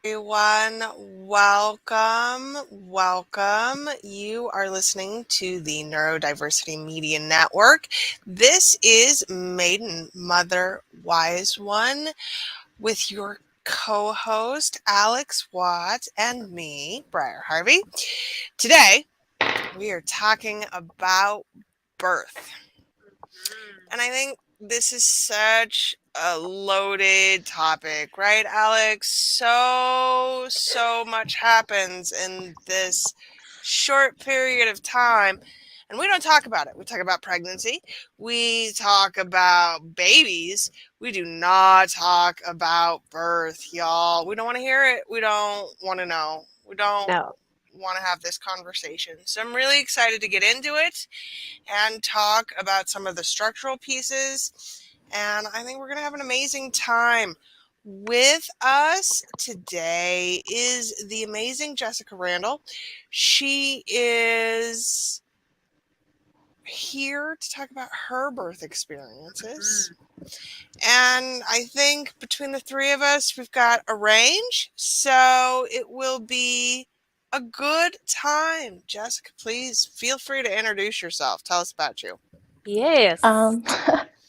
everyone. Welcome. You are listening to the Neurodiversity Media Network. This is Maiden, Mother, Wise One, with your co-host, Alex Watt, and me, Briar Harvey. Today, we are talking about birth. And I think this is such a loaded topic, right, Alex? So much happens in this short period of time. And we don't talk about it. We talk about pregnancy. We talk about babies. We do not talk about birth, y'all. We don't want to hear it. We don't want to know. We don't want to have this conversation. So I'm really excited to get into it and talk about some of the structural pieces. And I think we're going to have an amazing time. With us today is the amazing Jesica Randall. She is here to talk about her birth experiences. And I think between the three of us, we've got a range. So it will be a good time. Jesica, please feel free to introduce yourself. Tell us about you. Yes.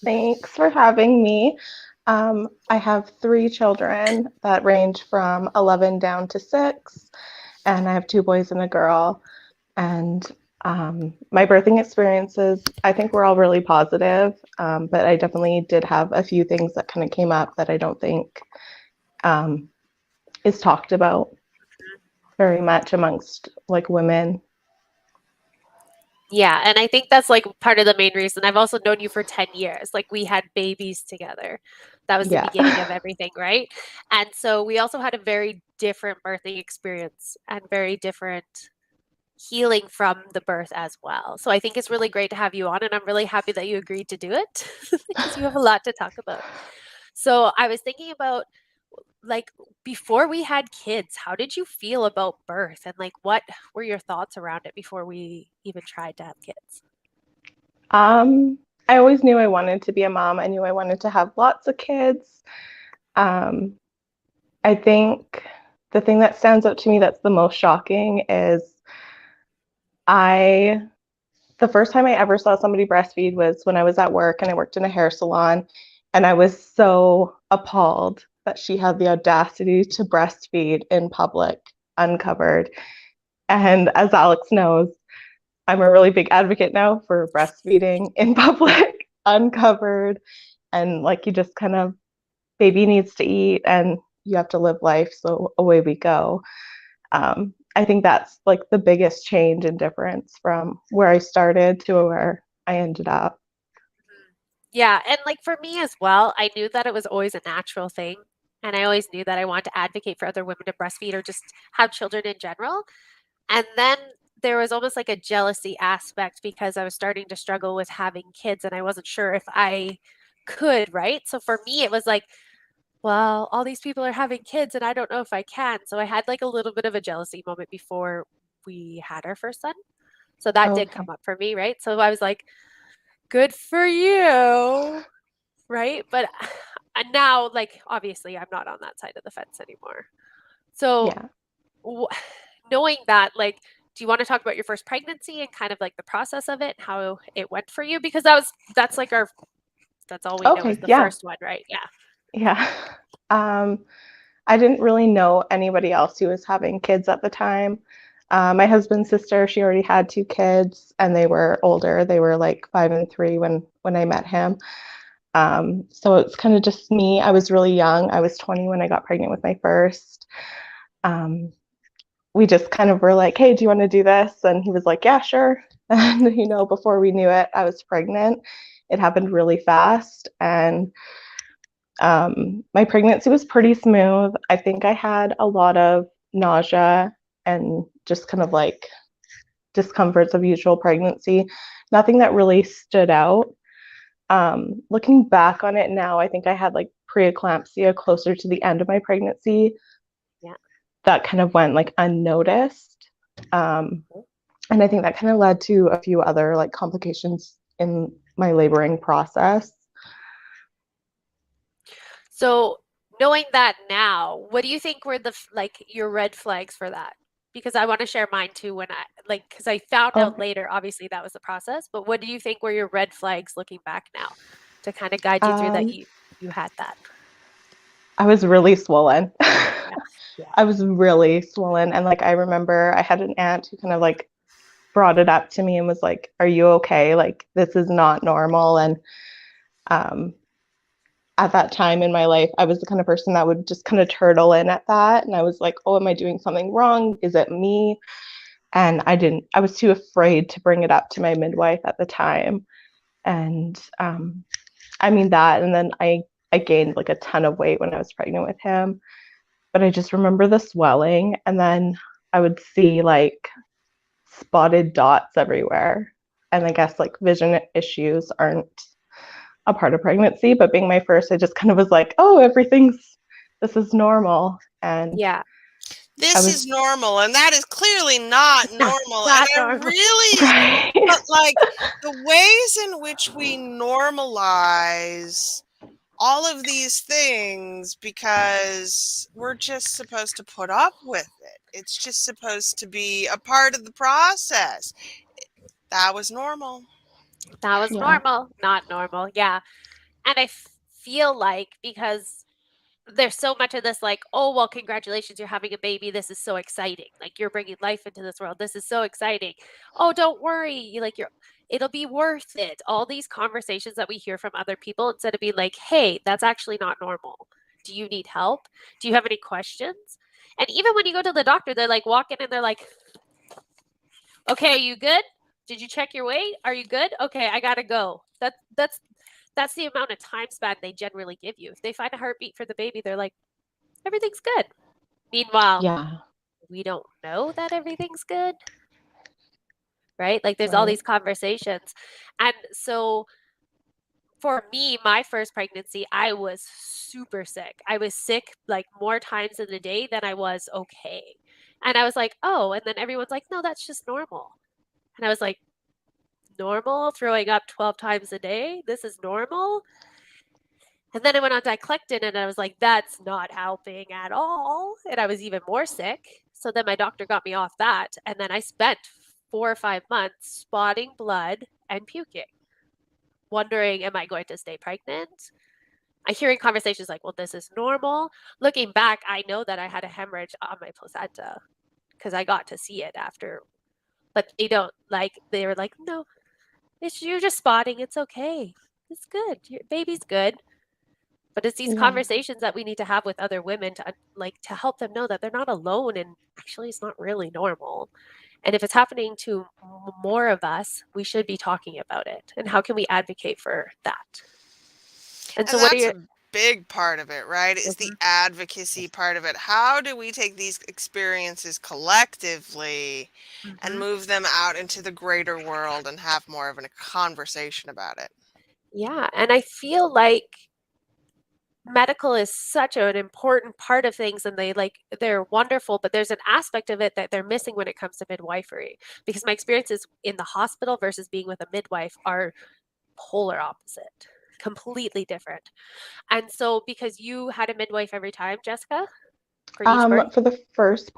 Thanks for having me. I have three children that range from 11 down to 6, and I have 2 boys and a girl. And my birthing experiences, I think were all really positive, but I definitely did have a few things that kind of came up that I don't think is talked about very much amongst like women. Yeah, and I think that's like part of the main reason. I've also known you for 10 years. Like we had babies together. That was the beginning of everything, right? And so we also had a very different birthing experience and very different healing from the birth as well. So I think it's really great to have you on, and I'm really happy that you agreed to do it because you have a lot to talk about. So I was thinking about, like, before we had kids, how did you feel about birth, and like what were your thoughts around it before we even tried to have kids? I always knew I wanted to be a mom. I knew I wanted to have lots of kids. Um, I think the thing that stands out to me that's the most shocking is the first time I ever saw somebody breastfeed was when I was at work and I worked in a hair salon, and I was so appalled that she had the audacity to breastfeed in public, uncovered. And as Alex knows, I'm a really big advocate now for breastfeeding in public, uncovered, and like you just kind of, baby needs to eat and you have to live life, so away we go. I think that's like the biggest change and difference from where I started to where I ended up. Yeah, and like for me as well, I knew that it was always a natural thing. And I always knew that I wanted to advocate for other women to breastfeed or just have children in general. And then there was almost like a jealousy aspect because I was starting to struggle with having kids and I wasn't sure if I could, right? So for me, it was like, well, all these people are having kids and I don't know if I can. So I had like a little bit of a jealousy moment before we had our first son. So that did come Okay. up for me, right? So I was like, good for you, right? But and now, like, obviously, I'm not on that side of the fence anymore. So Yeah. knowing that, like, do you want to talk about your first pregnancy and kind of like the process of it, how it went for you? Because that's like that's all we know is Okay. the Yeah. first one, right? Yeah. Yeah. Um, I didn't really know anybody else who was having kids at the time. My husband's sister, she already had 2 kids, and they were older. They were like 5 and 3 when I met him. So it's kind of just me. I was really young. I was 20 when I got pregnant with my first. Um, we just kind of were like, hey, do you want to do this? And he was like, yeah, sure. And, before we knew it, I was pregnant. It happened really fast. And my pregnancy was pretty smooth. I think I had a lot of nausea and just kind of like discomforts of usual pregnancy. Nothing that really stood out. Looking back on it now, I think I had like preeclampsia closer to the end of my pregnancy. Yeah. That kind of went like unnoticed. And I think that kind of led to a few other like complications in my laboring process. So knowing that now, what do you think were your red flags for that? Because I want to share mine too when because I found out later, obviously that was the process, but what do you think were your red flags looking back now to kind of guide you through that you had that? I was really swollen. Yeah. I was really swollen. And like, I remember I had an aunt who kind of like brought it up to me and was like, are you okay? Like, this is not normal. And at that time in my life, I was the kind of person that would just kind of turtle in at that. And I was like, oh, am I doing something wrong? Is it me? And I was too afraid to bring it up to my midwife at the time. And I mean that. And then I gained like a ton of weight when I was pregnant with him. But I just remember the swelling. And then I would see like spotted dots everywhere. And I guess like vision issues aren't a part of pregnancy, but being my first, I just kind of was like, oh, this is normal. And yeah, this is normal, and that is clearly not normal. And I really, but like the ways in which we normalize all of these things because we're just supposed to put up with it. It's just supposed to be a part of the process. That was normal. That was normal, not normal. Yeah. And I feel like because there's so much of this like, oh, well, congratulations, you're having a baby. This is so exciting. Like you're bringing life into this world. This is so exciting. Oh, don't worry. It'll be worth it. All these conversations that we hear from other people instead of being like, hey, that's actually not normal. Do you need help? Do you have any questions? And even when you go to the doctor, they're like walking and they're like, okay, are you good? Did you check your weight? Are you good? Okay, I gotta go. That's the amount of time span they generally give you. If they find a heartbeat for the baby, they're like, everything's good. Meanwhile, we don't know that everything's good, right? Like there's all these conversations. And so for me, my first pregnancy, I was super sick. I was sick like more times in the day than I was okay. And I was like, oh, and then everyone's like, no, that's just normal. And I was like, normal? Throwing up 12 times a day? This is normal? And then I went on Diclectin and I was like, that's not helping at all. And I was even more sick. So then my doctor got me off that. And then I spent 4 or 5 months spotting blood and puking, wondering, am I going to stay pregnant? I hearing conversations like, well, this is normal. Looking back, I know that I had a hemorrhage on my placenta because I got to see it after. But they were like, no, you're just spotting. It's okay. It's good. Your baby's good. But it's these conversations that we need to have with other women to help them know that they're not alone and actually it's not really normal. And if it's happening to more of us, we should be talking about it. And how can we advocate for that? And so that's a big part of it, right? Is the advocacy part of it. How do we take these experiences collectively and move them out into the greater world and have more of a conversation about it? Yeah. And I feel like medical is such an important part of things and they're wonderful, but there's an aspect of it that they're missing when it comes to midwifery, because my experiences in the hospital versus being with a midwife are polar opposite, completely different. And so because you had a midwife every time, Jessica, for the first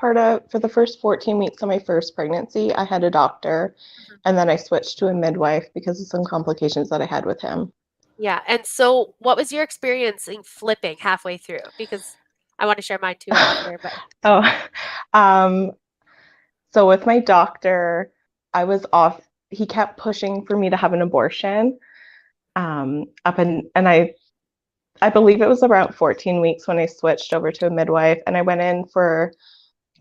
14 weeks of my first pregnancy, I had a doctor, and then I switched to a midwife because of some complications that I had with him. Yeah. And so what was your experience in flipping halfway through? Because I want to share mine too after. But so with my doctor, I was off. He kept pushing for me to have an abortion. And I believe it was around 14 weeks when I switched over to a midwife, and I went in for,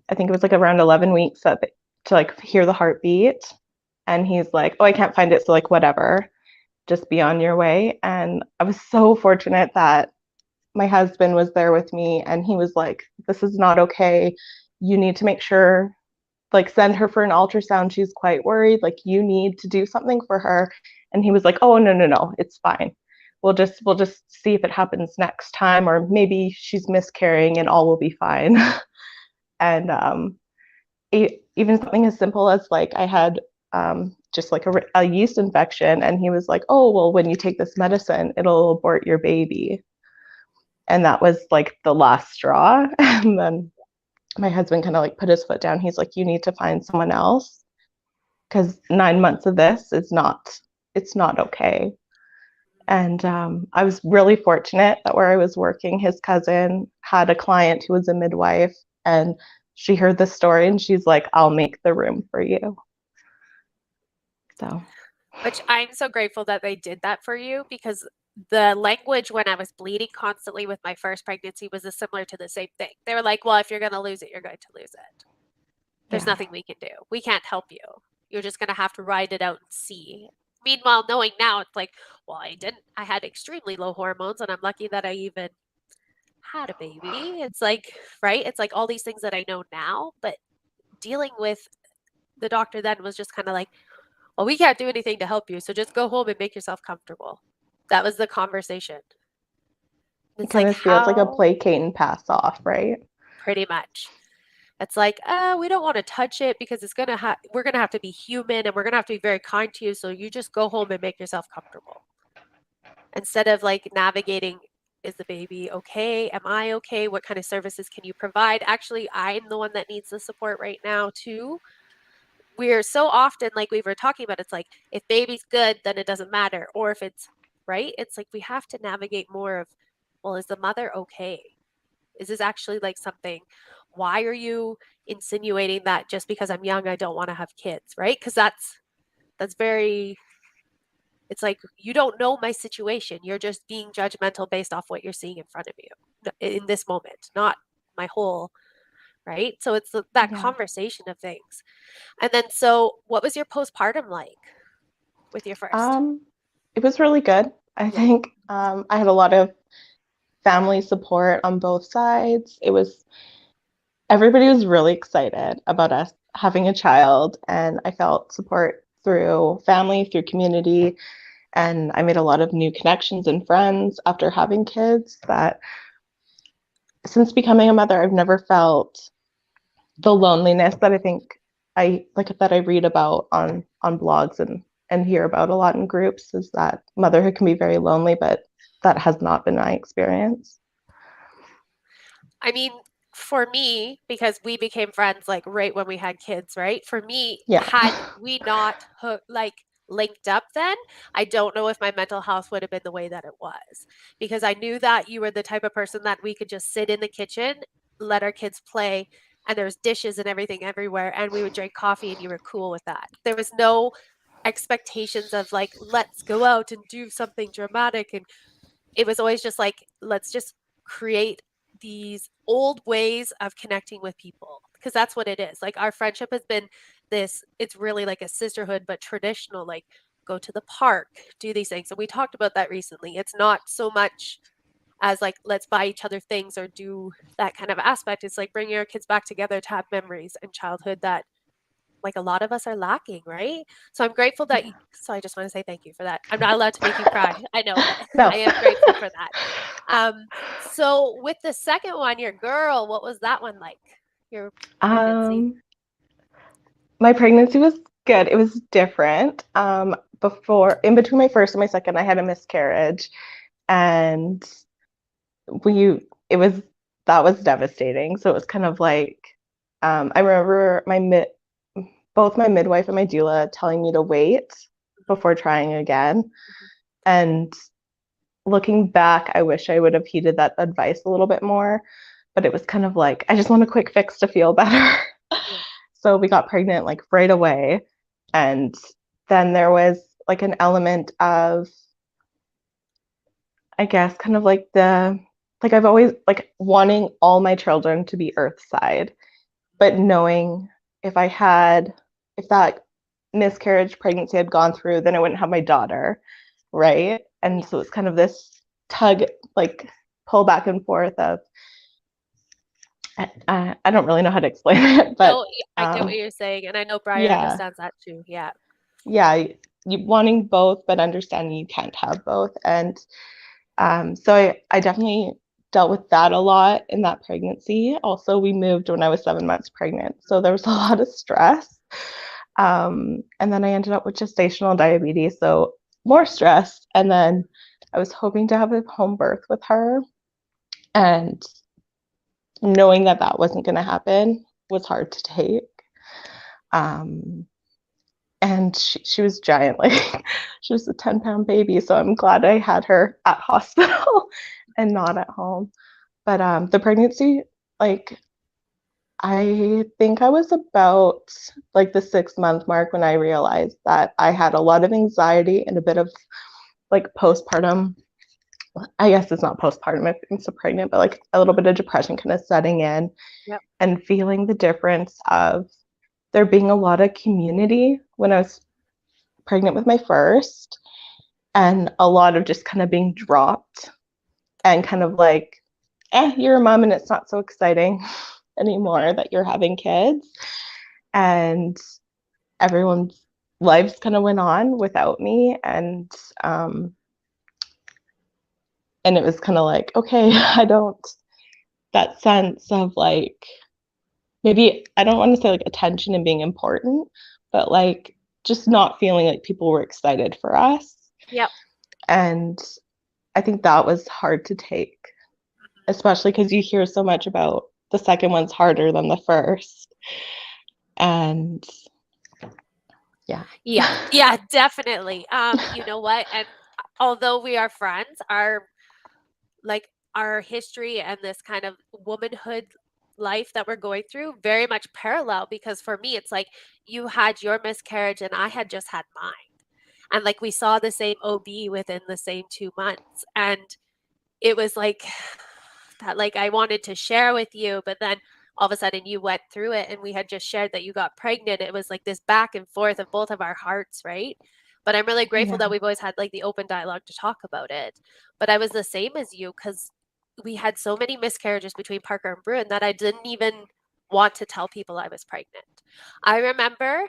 I think it was like around 11 weeks to like hear the heartbeat. And he's like, oh, I can't find it. So like, whatever, just be on your way. And I was so fortunate that my husband was there with me, and he was like, this is not okay. You need to make sure, like, send her for an ultrasound. She's quite worried. Like, you need to do something for her. And he was like, oh, no, it's fine. We'll just see if it happens next time, or maybe she's miscarrying and all will be fine. And even something as simple as like I had just like a yeast infection, and he was like, oh, well, when you take this medicine, it'll abort your baby. And that was like the last straw. And then my husband kind of like put his foot down. He's like, you need to find someone else, because 9 months of this is not, it's not okay. And I was really fortunate that where I was working, his cousin had a client who was a midwife, and she heard the story and she's like, I'll make the room for you. So, which I'm so grateful that they did that for you, because the language when I was bleeding constantly with my first pregnancy was similar to the same thing. They were like, well, if you're going to lose it, you're going to lose it. There's nothing we can do. We can't help you. You're just going to have to ride it out and see. Meanwhile, knowing now, it's like, well, I had extremely low hormones, and I'm lucky that I even had a baby. It's like, right? It's like all these things that I know now, but dealing with the doctor then was just kind of like, well, we can't do anything to help you, so just go home and make yourself comfortable. That was the conversation. It kind of feels like a placate and pass off, right? Pretty much. It's like, we don't want to touch it because it's gonna we're gonna have to be human, and we're gonna have to be very kind to you. So you just go home and make yourself comfortable. Instead of like navigating, is the baby okay? Am I okay? What kind of services can you provide? Actually, I'm the one that needs the support right now too. We're so often, like we were talking about, it's like, if baby's good, then it doesn't matter. Or if it's right, it's like we have to navigate more of, well, is the mother okay? Is this actually like something? Why are you insinuating that just because I'm young, I don't want to have kids, right? Because that's very, it's like, you don't know my situation. You're just being judgmental based off what you're seeing in front of you in this moment, not my whole, right? So it's that conversation of things. And then, so what was your postpartum like with your first? It was really good. I think I had a lot of family support on both sides. Everybody was really excited about us having a child, and I felt support through family, through community, and I made a lot of new connections and friends after having kids. That since becoming a mother, I've never felt the loneliness that I think that I read about on blogs and hear about a lot in groups, is that motherhood can be very lonely, but that has not been my experience. I mean, for me, because we became friends like right when we had kids, right? For me, had we not linked up then, I don't know if my mental health would have been the way that it was, because I knew that you were the type of person that we could just sit in the kitchen, let our kids play, and there's dishes and everything everywhere, and we would drink coffee, and you were cool with that. There was no expectations of like, let's go out and do something dramatic. And it was always just like, let's just create these old ways of connecting with people, because that's what it is. Like, our friendship has been this, it's really like a sisterhood, but traditional, like go to the park, do these things. And we talked about that recently. It's not so much as like, let's buy each other things or do that kind of aspect. It's like bringing our kids back together to have memories and childhood that like a lot of us are lacking, right? So I'm grateful that so I just want to say thank you for that. I'm not allowed to make you cry, I know, but no. I am grateful for that. So with the second one, your girl, what was that one like, your pregnancy? My pregnancy was good. It was different. In between my first and my second, I had a miscarriage, and that was devastating. So it was kind of like, I remember both my midwife and my doula telling me to wait before trying again. And looking back, I wish I would have heeded that advice a little bit more, but it was kind of like, I just want a quick fix to feel better. So we got pregnant like right away. And then there was like an element of, I guess, kind of like I've always like wanting all my children to be Earthside, but knowing if that miscarriage pregnancy had gone through, then I wouldn't have my daughter, right? And so it's kind of this tug, like pull back and forth of, I don't really know how to explain it, but no, I get what you're saying, and I know Briar understands that too. You wanting both, but understanding you can't have both. And so I definitely dealt with that a lot in that pregnancy. Also, we moved when I was 7 months pregnant, so there was a lot of stress. And then I ended up with gestational diabetes, so more stress. And then I was hoping to have a home birth with her. And knowing that that wasn't going to happen was hard to take. And she was giant, like she was a 10-pound baby. So I'm glad I had her at hospital and not at home. But the pregnancy, like, I think I was about like the 6-month mark when I realized that I had a lot of anxiety and a bit of like postpartum. I guess it's not postpartum if I'm so pregnant, but like a little bit of depression kind of setting in. Yep. And feeling the difference of there being a lot of community when I was pregnant with my first, and a lot of just kind of being dropped and kind of like, you're a mom and it's not so exciting anymore that you're having kids. And everyone's lives kind of went on without me. And it was kind of like, okay, that sense of like, maybe I don't want to say like attention and being important, but like just not feeling like people were excited for us. Yep. And I think that was hard to take, especially because you hear so much about the second one's harder than the first. And yeah, definitely. You know what? And although we are friends, our history and this kind of womanhood life that we're going through very much parallel, because for me it's like you had your miscarriage and I had just had mine, and like we saw the same OB within the same 2 months, and it was like that, like I wanted to share with you, but then all of a sudden you went through it and we had just shared that you got pregnant. It was like this back and forth of both of our hearts, right? But I'm really grateful that we've always had like the open dialogue to talk about it. But I was the same as you, because we had so many miscarriages between Parker and Bruin that I didn't even want to tell people I was pregnant. I remember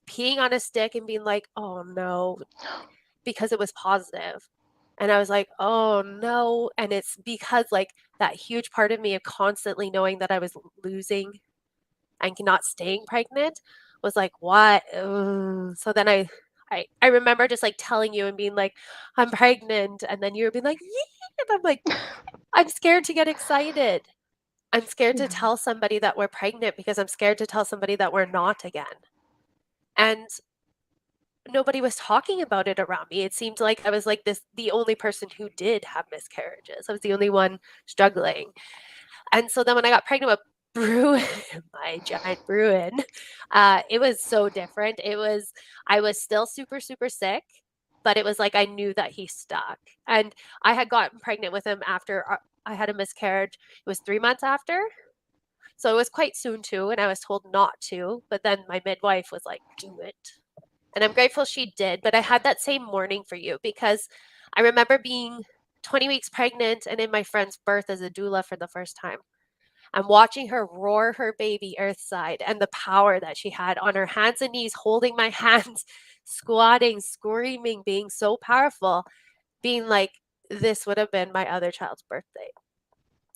peeing on a stick and being like, oh no, because it was positive. And I was like, oh no. And it's because like that huge part of me of constantly knowing that I was losing and not staying pregnant was like, what? Ugh. So then I remember just like telling you and being like, I'm pregnant. And then you were being like, yeah. And I'm like, I'm scared to get excited. I'm scared to tell somebody that we're pregnant because I'm scared to tell somebody that we're not again. And nobody was talking about it around me. It seemed like I was like the only person who did have miscarriages. I was the only one struggling. And so then when I got pregnant with Bruin, my giant Bruin, it was so different. I was still super, super sick, but it was like I knew that he stuck. And I had gotten pregnant with him after I had a miscarriage. It was 3 months after. So it was quite soon too. And I was told not to. But then my midwife was like, do it. And I'm grateful she did. But I had that same morning for you because I remember being 20 weeks pregnant and in my friend's birth as a doula for the first time. I'm watching her roar her baby earthside and the power that she had on her hands and knees, holding my hands, squatting, screaming, being so powerful, being like, this would have been my other child's birthday.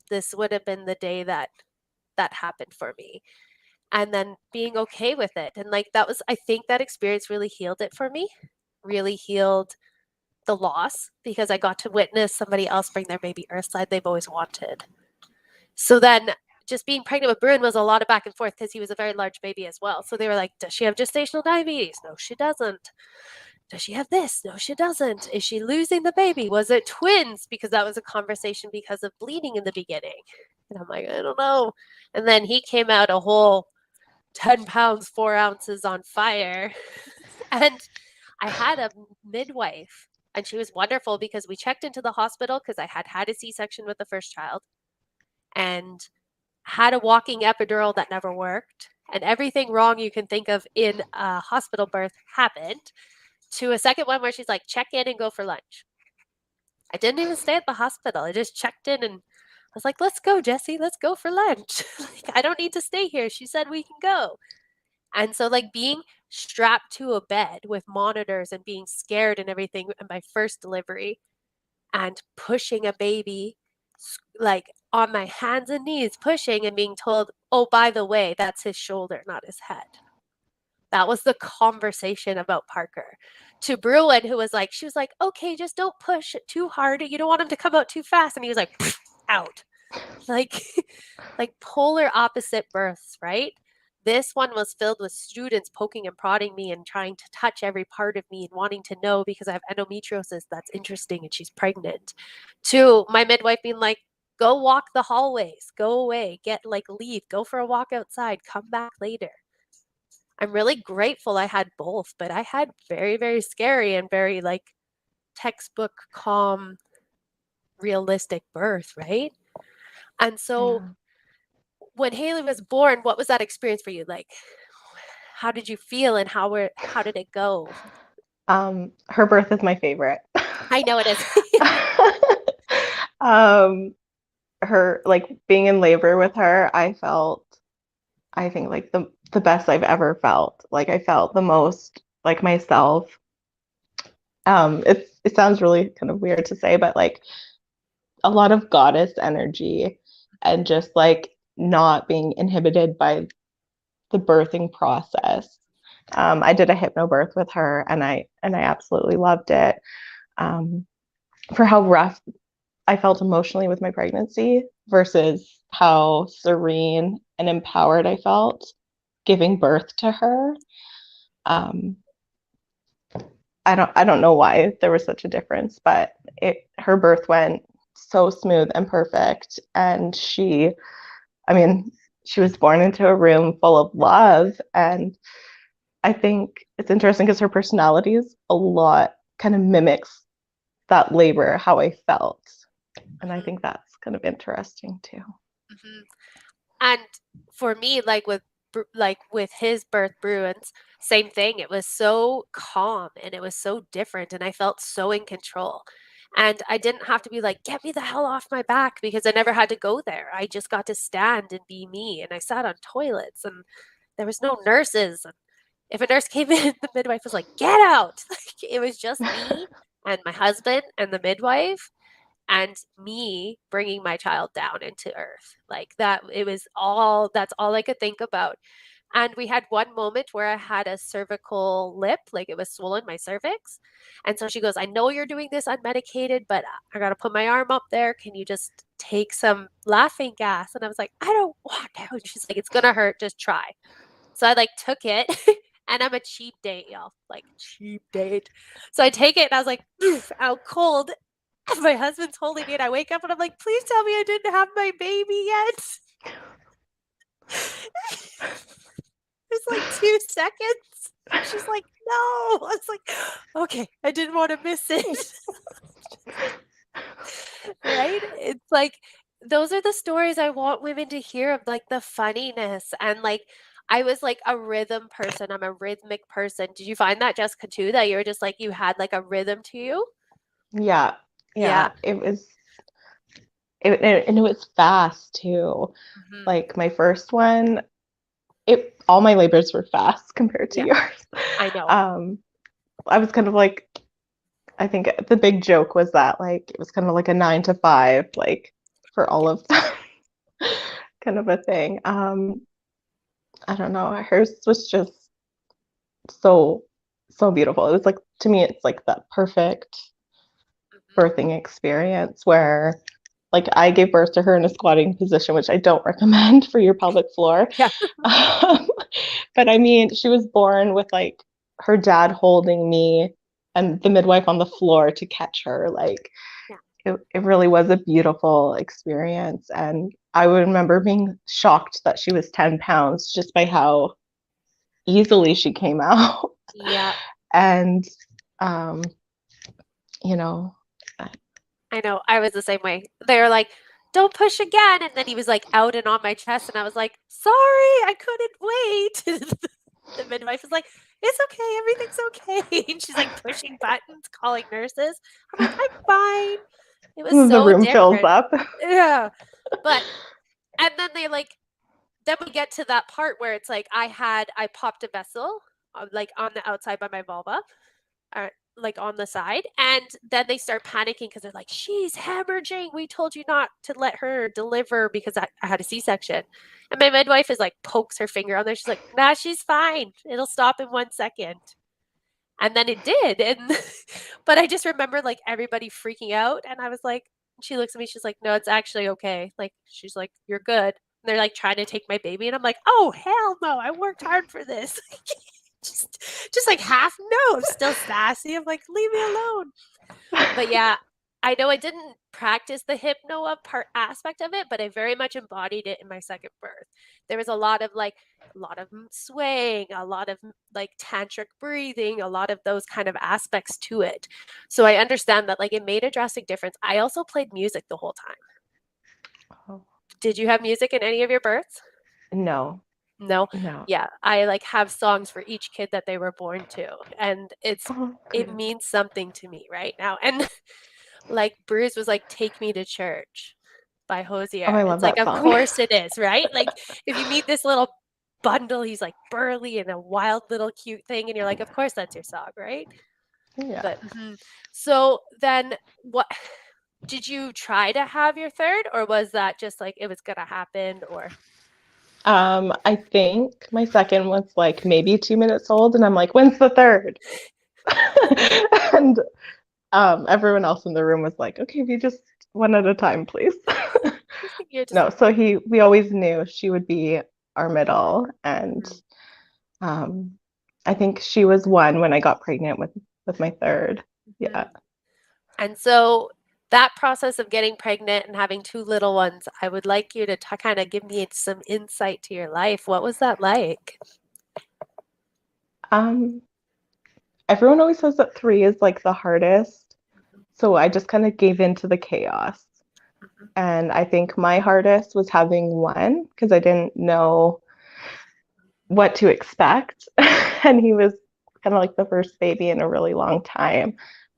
This would have been the day that happened for me. And then being okay with it. And like that was, I think that experience really healed it for me, really healed the loss, because I got to witness somebody else bring their baby earthside they've always wanted. So then just being pregnant with Bruin was a lot of back and forth because he was a very large baby as well. So they were like, does she have gestational diabetes? No, she doesn't. Does she have this? No, she doesn't. Is she losing the baby? Was it twins? Because that was a conversation because of bleeding in the beginning. And I'm like, I don't know. And then he came out a whole 10 pounds, 4 ounces on fire. And I had a midwife, and she was wonderful because we checked into the hospital because I had a C-section with the first child and had a walking epidural that never worked. And everything wrong you can think of in a hospital birth happened, to a second one where she's like, check in and go for lunch. I didn't even stay at the hospital. I just checked in and I was like, let's go, Jessie, let's go for lunch. Like, I don't need to stay here. She said we can go. And so like being strapped to a bed with monitors and being scared and everything in my first delivery and pushing a baby like on my hands and knees, pushing and being told, oh, by the way, that's his shoulder, not his head. That was the conversation about Parker. To Bruin, who was like, she was like, okay, just don't push too hard. You don't want him to come out too fast. And he was like, out. like like polar opposite births, right? This one was filled with students poking and prodding me and trying to touch every part of me and wanting to know because I have endometriosis. That's interesting. And she's pregnant. Two, my midwife being like, go walk the hallways, go away, leave, go for a walk outside, come back later. I'm really grateful I had both, but I had very, very scary and very textbook calm, realistic birth, right? And so when Haley was born, what was that experience for you? Like, how did you feel and how did it go? Her birth is my favorite. I know it is. Her being in labor with her, I think like the best I've ever felt. Like I felt the most like myself. It sounds really kind of weird to say, but like a lot of goddess energy and just like not being inhibited by the birthing process. I did a hypnobirth with her and I absolutely loved it. For how rough I felt emotionally with my pregnancy versus how serene and empowered I felt giving birth to her. I don't know why there was such a difference, but her birth went so smooth and perfect. And she was born into a room full of love. And I think it's interesting because her personality is a lot kind of mimics that labor, how I felt. And I think that's kind of interesting too. Mm-hmm. And for me, like with his birth, Bruins, same thing. It was so calm and it was so different, and I felt so in control. And I didn't have to be like, get me the hell off my back, because I never had to go there. I just got to stand and be me. And I sat on toilets and there was no nurses. And if a nurse came in, the midwife was like, get out. Like, it was just me and my husband and the midwife and me bringing my child down into earth. Like that, that's all I could think about. And we had one moment where I had a cervical lip, like it was swollen, my cervix. And so she goes, I know you're doing this unmedicated, but I got to put my arm up there. Can you just take some laughing gas? And I was like, I don't want to. And she's like, it's going to hurt. Just try. So I took it and I'm a cheap date, y'all. Like cheap date. So I take it and I was like, out cold. And my husband's holding me and I wake up and I'm like, please tell me I didn't have my baby yet. It's 2 seconds. She's like, no. I was like, okay, I didn't want to miss it. Right? It's like, those are the stories I want women to hear of, the funniness. And I was a rhythm person. I'm a rhythmic person. Did you find that, Jessica, too, that you were just you had a rhythm to you? Yeah. It was fast too. Mm-hmm. My first one, all my labors were fast compared to yours. I know. I was kind of I think the big joke was that it was kind of a 9 to 5, for all of them, kind of a thing. I don't know. Hers was just so beautiful. It was to me, it's that perfect birthing experience where I gave birth to her in a squatting position, which I don't recommend for your pelvic floor. Yeah. But I mean, she was born with her dad holding me and the midwife on the floor to catch her. It really was a beautiful experience. And I would remember being shocked that she was 10 pounds just by how easily she came out. Yeah. And, I know. I was the same way. They were like, don't push again. And then he was out and on my chest. And I was like, sorry, I couldn't wait. The midwife was like, it's okay. Everything's okay. And she's pushing buttons, calling nurses. I'm like, I'm fine. It was so the room different. fills up. Yeah. But, and then then we get to that part where it's I popped a vessel on the outside by my vulva. On the side, and then they start panicking because they're like, she's hemorrhaging, we told you not to let her deliver because I had a C-section. And my midwife is pokes her finger on there, she's like, nah, she's fine, it'll stop in 1 second. And then it did. And but I just remember everybody freaking out, and I was like, She looks at me, she's like, no, it's actually okay. Like, she's like, you're good. And they're like trying to take my baby. And I'm like, oh, hell no, I worked hard for this. just like half no, still sassy. I'm like, leave me alone. But yeah, I know I didn't practice the hypno part aspect of it, but I very much embodied it in my second birth. There was a lot of swaying, a lot of like tantric breathing, a lot of those kind of aspects to it. So I understand that like it made a drastic difference. I also played music the whole time. Oh. Did you have music in any of your births? No. No. No. Yeah, I like have songs for each kid that they were born to, and it means something to me right now. And like Bruce was like "Take Me to Church" by Hosier. Oh, I love It's like, that of song. course it is, right? Like if you meet this little bundle, he's like burly and a wild little cute thing, and you're like, of course that's your song, right? Yeah. But so then what did you try to have your third, or was that just like it was gonna happen? Or I think my second was like maybe 2 minutes old, and I'm like, when's the third? And everyone else in the room was like, okay, we just one at a time, please. No, so we always knew she would be our middle, and I think she was one when I got pregnant with my third. Yeah. And so that process of getting pregnant and having two little ones, I would like you to kind of give me some insight to your life. What was that like? Everyone always says that 3 is like the hardest. So I just kind of gave into the chaos. And I think my hardest was having 1 because I didn't know what to expect. And he was kind of like the first baby in a really long time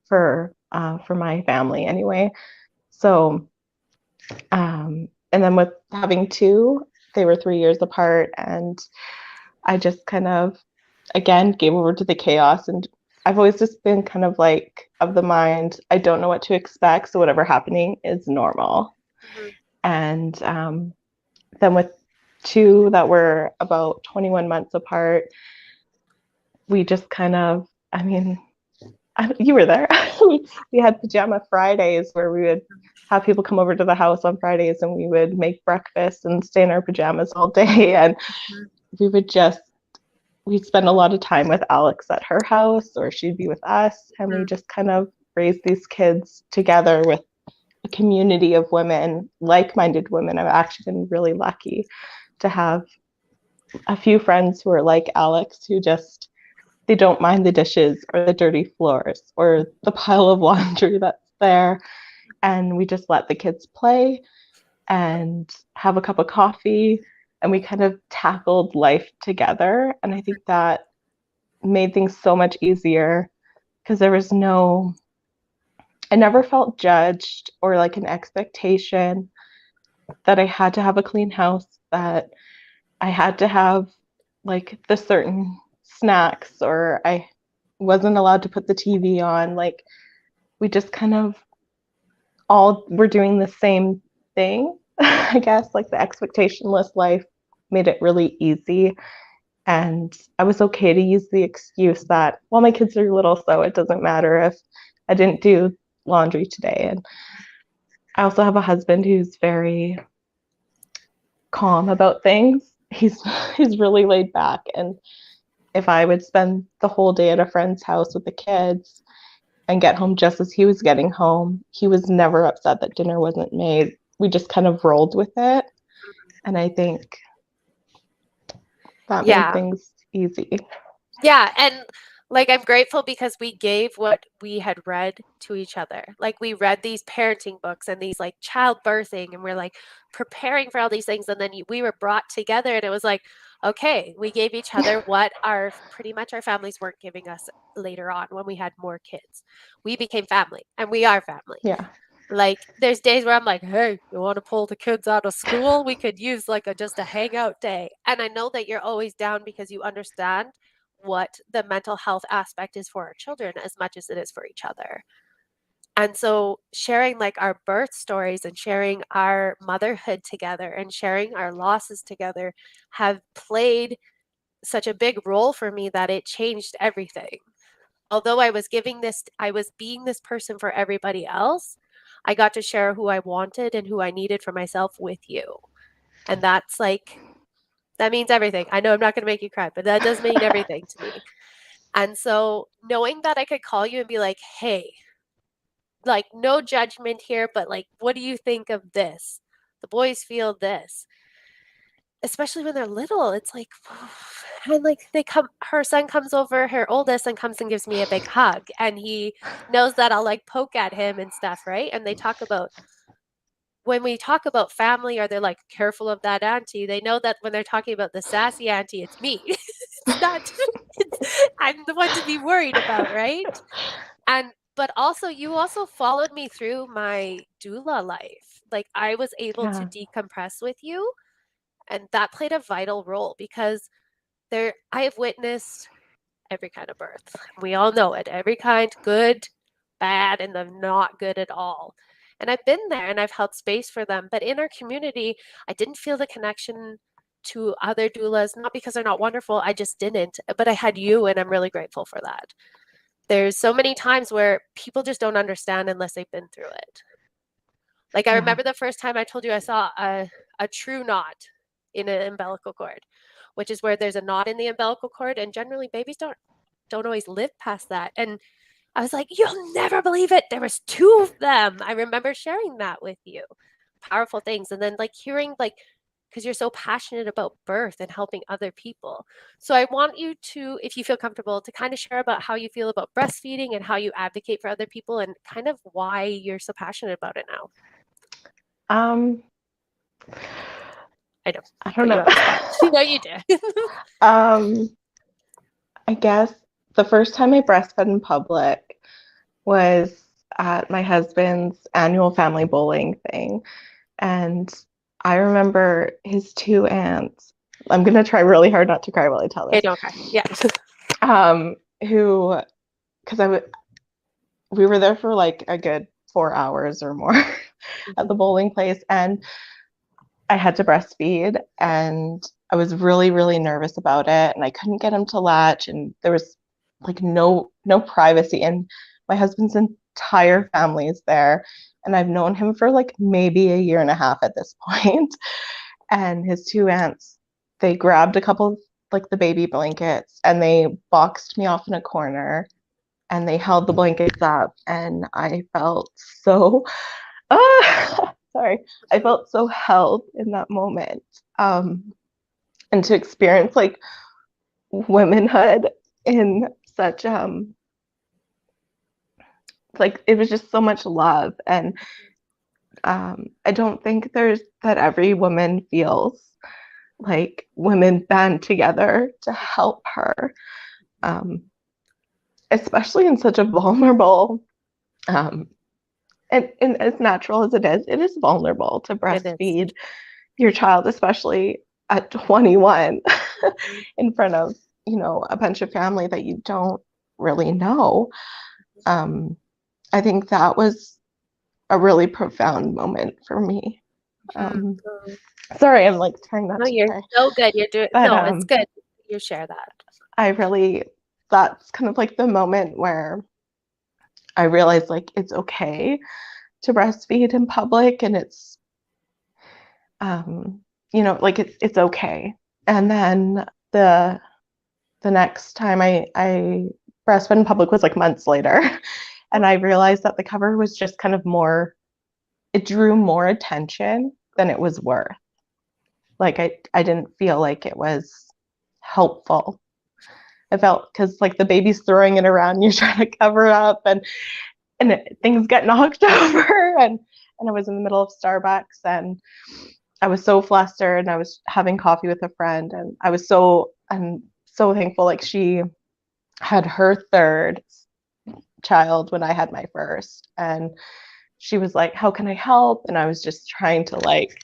for my family anyway. So and then with having 2, they were 3 years apart, and I just kind of again gave over to the chaos. And I've always just been kind of like of the mind, I don't know what to expect, so whatever happening is normal. And then with 2 that were about 21 months apart, we just kind of, I mean, you were there. We had pajama Fridays where we would have people come over to the house on Fridays, and we would make breakfast and stay in our pajamas all day. And we'd spend a lot of time with Alex at her house, or she'd be with us. And we just kind of raised these kids together with a community of women, like-minded women. I've actually been really lucky to have a few friends who are like Alex, who just, they don't mind the dishes or the dirty floors or the pile of laundry that's there. And we just let the kids play and have a cup of coffee, and we kind of tackled life together. And I think that made things so much easier because there was I never felt judged or like an expectation that I had to have a clean house, that I had to have like the certain snacks, or I wasn't allowed to put the TV on. Like we just kind of all were doing the same thing. I guess like the expectationless life made it really easy. And I was okay to use the excuse that, well, my kids are little, so it doesn't matter if I didn't do laundry today. And I also have a husband who's very calm about things. He's really laid back. And if I would spend the whole day at a friend's house with the kids and get home just as he was getting home, he was never upset that dinner wasn't made. We just kind of rolled with it. And I think that made things easy. Yeah. And like, I'm grateful because we gave what we had read to each other. Like, we read these parenting books and these like childbirthing, and we're like preparing for all these things. And then we were brought together, and it was like, okay, we gave each other what pretty much our families weren't giving us later on when we had more kids. We became family, and we are family. Yeah. Like, there's days where I'm like, hey, you want to pull the kids out of school? We could use like just a hangout day. And I know that you're always down because you understand what the mental health aspect is for our children as much as it is for each other. And so sharing like our birth stories and sharing our motherhood together and sharing our losses together have played such a big role for me that it changed everything. Although I was being this person for everybody else, I got to share who I wanted and who I needed for myself with you. And that's like, that means everything. I know I'm not going to make you cry, but that does mean everything to me. And so knowing that I could call you and be like, hey, like no judgment here, but like, what do you think of this? The boys feel this, especially when they're little. It's like, and like her son comes over, her oldest, and comes and gives me a big hug. And he knows that I'll like poke at him and stuff, right? And they talk about, when we talk about family, or they're like, careful of that auntie, they know that when they're talking about the sassy auntie, it's me. It's not, I'm the one to be worried about, right? And but also you also followed me through my doula life. Like I was able to decompress with you, and that played a vital role because I have witnessed every kind of birth. We all know it. Every kind, good, bad, and the not good at all. And I've been there and I've held space for them. But in our community, I didn't feel the connection to other doulas, not because they're not wonderful. I just didn't. But I had you, and I'm really grateful for that. There's so many times where people just don't understand unless they've been through it. Like I remember the first time I told you I saw a true knot in an umbilical cord, which is where there's a knot in the umbilical cord, and generally babies don't always live past that. And I was like, you'll never believe it. There was 2 of them. I remember sharing that with you. Powerful things. And then like hearing like, because you're so passionate about birth and helping other people. So I want you to, if you feel comfortable, to kind of share about how you feel about breastfeeding and how you advocate for other people and kind of why you're so passionate about it now. I know. I don't know. No, you did. I guess the first time I breastfed in public was at my husband's annual family bowling thing. And I remember his 2 aunts. I'm going to try really hard not to cry while I tell this. Hey, don't cry. Yeah. We were there for like a good 4 hours or more at the bowling place. And I had to breastfeed, and I was really, really nervous about it, and I couldn't get him to latch, and there was like no privacy, and my husband's entire family is there, and I've known him for like maybe a year and a half at this point. And his 2 aunts, they grabbed a couple of like the baby blankets and they boxed me off in a corner, and they held the blankets up, and I felt so I felt so held in that moment. And to experience like womanhood in such like it was just so much love. And I don't think that every woman feels like women band together to help her, especially in such a vulnerable and as natural as it is vulnerable to breastfeed your child, especially at 21 in front of, a bunch of family that you don't really know. I think that was a really profound moment for me. Sorry, I'm like trying not to you're cry. so good. You're doing, no, it's good. You share that. That's kind of like the moment where I realized like it's okay to breastfeed in public, and it's like it's okay. And then the next time I breastfed in public was like months later, and I realized that the cover was just kind of it drew more attention than it was worth. Like I didn't feel like it was helpful. I felt, because like the baby's throwing it around, you're trying to cover up, and things get knocked over, and I was in the middle of Starbucks, and I was so flustered, and I was having coffee with a friend, and I'm so thankful. Like she had her 3rd child when I had my 1st, and she was like, how can I help? And I was just trying to like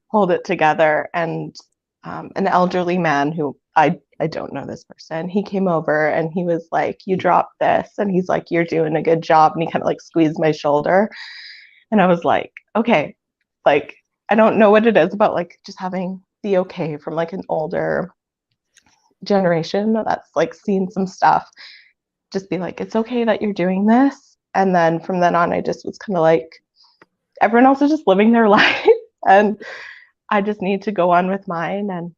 hold it together. And an elderly man who I don't know this person, he came over and he was like, you dropped this, and he's like, you're doing a good job, and he kind of like squeezed my shoulder, and I was like, okay, like I don't know what it is about like just having the okay from like an older generation that's like seen some stuff, just be like, it's okay that you're doing this. And then from then on, I just was kind of like, everyone else is just living their life, and I just need to go on with mine. And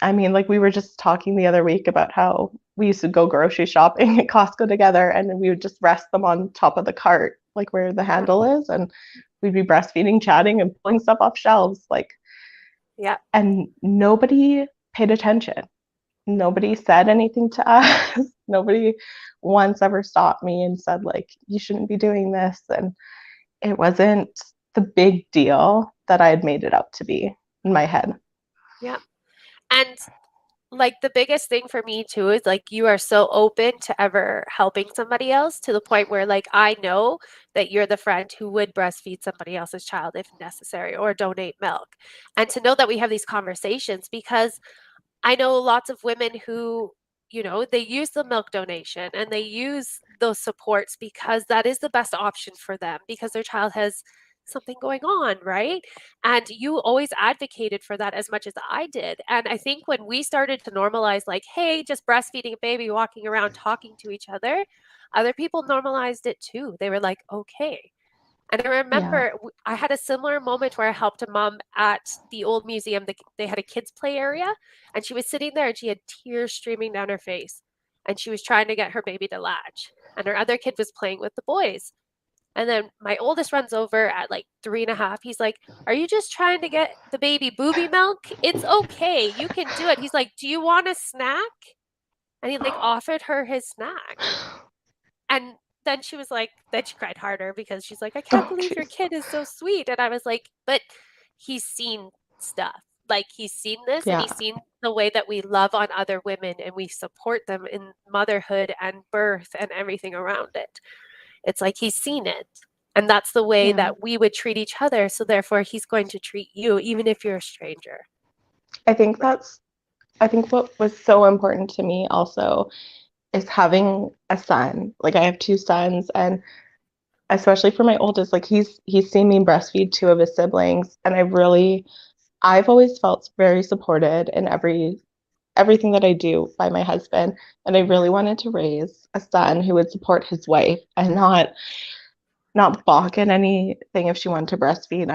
I mean, like we were just talking the other week about how we used to go grocery shopping at Costco together, and we would just rest them on top of the cart, like where the handle is, and we'd be breastfeeding, chatting, and pulling stuff off shelves, like. Yeah. And nobody paid attention. Nobody said anything to us. Nobody once ever stopped me and said, like, you shouldn't be doing this. And it wasn't the big deal that I had made it up to be in my head. Yeah. And like the biggest thing for me too is like you are so open to ever helping somebody else, to the point where like I know that you're the friend who would breastfeed somebody else's child if necessary, or donate milk. And to know that we have these conversations, because I know lots of women who, they use the milk donation and they use those supports because that is the best option for them, because their child has something going on, right? And you always advocated for that as much as I did. And I think when we started to normalize, like, hey, just breastfeeding a baby, walking around, talking to each other people normalized it too. They were like, okay. And I remember I had a similar moment where I helped a mom at the old museum. They had a kids' play area, and she was sitting there and she had tears streaming down her face. And she was trying to get her baby to latch. And her other kid was playing with the boys. And then my oldest runs over at like 3.5. He's like, are you just trying to get the baby booby milk? It's okay. You can do it. He's like, do you want a snack? And he like offered her his snack. And then she was like, then she cried harder because she's like, I can't believe your kid is so sweet. And I was like, but he's seen stuff. Like he's seen this, and he's seen the way that we love on other women and we support them in motherhood and birth and everything around it. It's like he's seen it. And that's the way that we would treat each other. So therefore he's going to treat you, even if you're a stranger. I think what was so important to me also is having a son. Like I have 2 sons, and especially for my oldest, like he's seen me breastfeed 2 of his siblings, and I've always felt very supported in everything that I do by my husband, and I really wanted to raise a son who would support his wife and not balk at anything if she wanted to breastfeed.